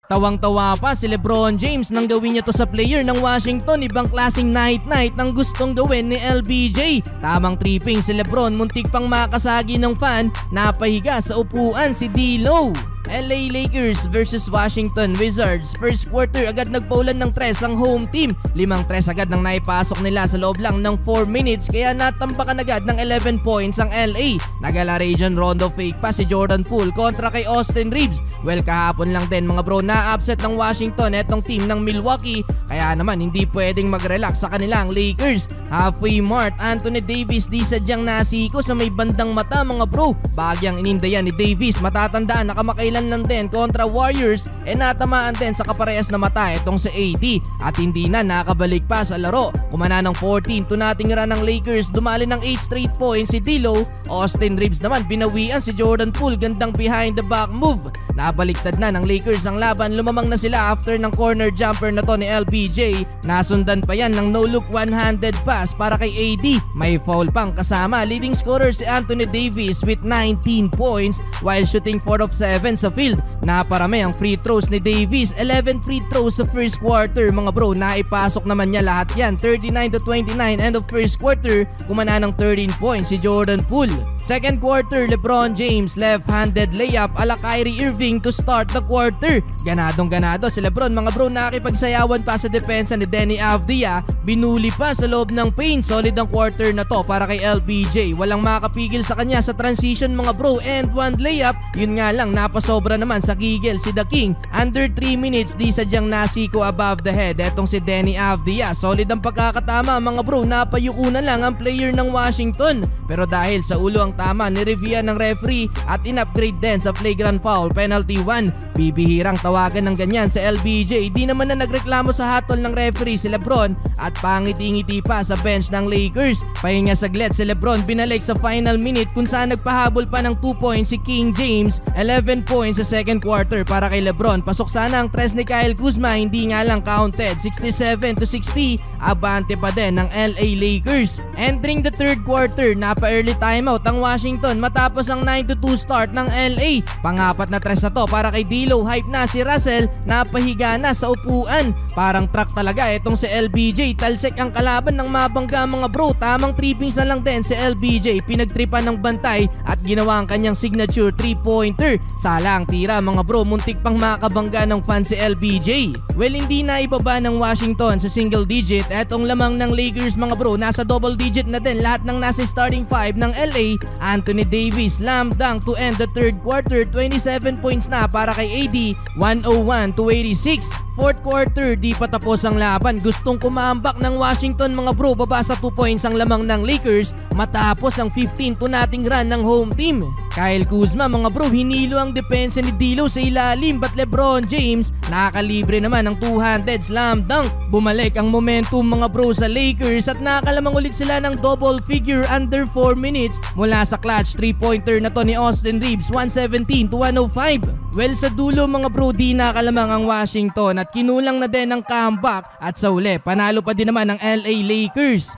Tawang-tawa pa si LeBron James nang gawin niya to sa player ng Washington. Ibang klaseng night-night nang gustong gawin ni LBJ. Tamang tripping si LeBron, muntik pang makasagi ng fan, napahiga sa upuan si D'Lo. LA Lakers versus Washington Wizards. First quarter agad nagpaulan ng 3 ang home team. 5 agad nang naipasok nila sa loob lang ng 4 minutes kaya natambakan agad ng 11 points ang LA. Nagala Rajon Rondo fake pa si Jordan Poole kontra kay Austin Reeves. Well, kahapon lang din mga bro na-upset ng Washington etong team ng Milwaukee kaya naman hindi pwedeng mag-relax sa kanilang Lakers. Halfway mark, Anthony Davis di sadyang nasiko sa may bandang mata mga bro. Bagyang inindayan ni Davis, matatandaan nakamakailan lang din kontra Warriors natamaan din sa kaparehas na mata itong si AD at hindi na nakabalik pa sa laro. Kumana ng 14-0 run ng Lakers, dumali ng 8 straight points si D'Lo. Austin Reeves naman binawian si Jordan Poole, gandang behind the back move. Nabaliktad na ng Lakers ang laban, lumamang na sila after ng corner jumper na to ni LBJ. Nasundan pa yan ng no-look one-handed pass para kay AD. May foul pang kasama. Leading scorer si Anthony Davis with 19 points while shooting 4 of 7 sa field. Naparami ang free throws ni Davis, 11 free throws sa first quarter mga bro. Naipasok naman niya lahat yan, 39-29 end of first quarter. Kumana ng 13 points si Jordan Poole. Second quarter, LeBron James left-handed layup ala Kyrie Irving to start the quarter. Ganadong ganado si LeBron mga bro, nakipagsayawan pa sa depensa ni Deni Avdija. Binuli pa sa loob ng paint. Solid ang quarter na to para kay LBJ. Walang makapigil sa kanya sa transition mga bro, and one layup. Yun nga lang, napasobra naman sa gigil si The King. Under 3 minutes di sadyang nasiko above the head etong si Deni Avdija. Solid ang pagkakatama mga bro, napayuko na lang ang player ng Washington. Pero dahil sa ulo ang tama, nireview ng referee at in-upgrade din sa flagrant foul penalty 1. Bibihirang tawagan ng ganyan sa LBJ. Di naman na nagreklamo sa hatol ng referee si LeBron at pangiti-ngiti pa sa bench ng Lakers. Pahinga saglit si LeBron, binalik sa final minute kung saan nagpahabol pa ng 2 points si King James. 11 points sa second quarter para kay LeBron. Pasok sana ang 3 ni Kyle Kuzma, hindi nga lang counted. 67-60, abante pa din ng LA Lakers. Entering the third quarter, napa-early timeout ang Washington matapos ang 9-2 start ng LA. Pang-apat na 3 na to para kay D'Lo. Hype na si Russell, napahiga na sa upuan. Parang truck talaga itong si LBJ. Talsik ang kalaban ng mabangga mga bro. Tamang trippings na lang din si LBJ. Pinagtripan ng bantay at ginawa ang kanyang signature 3-pointer. Sala ang tira mga bro, muntik pang makabangga ng fan si LBJ. Well, hindi na ibaba ng Washington sa single digit. Etong lamang ng Lakers mga bro, nasa double digit na din lahat ng nasa starting 5 ng LA. Anthony Davis slam dunk to end the third quarter. 27 points na para kay AD, 101-86. Fourth quarter, di pa tapos ang laban. Gustong kumambak ng Washington mga bro, baba sa 2 points ang lamang ng Lakers matapos ang 15-0 run ng home team. Kyle Kuzma mga bro, hinilo ang depensa ni D'Lo sa ilalim, but LeBron James nakakalibre naman ng two-handed slam dunk. Bumalik ang momentum mga bro sa Lakers at nakalamang ulit sila ng double figure under 4 minutes mula sa clutch 3-pointer na to ni Austin Reeves, 117-105. Well, sa dulo mga bro, di nakalamang ang Washington at kinulang na din ang comeback at sa uli, panalo pa din naman ang LA Lakers.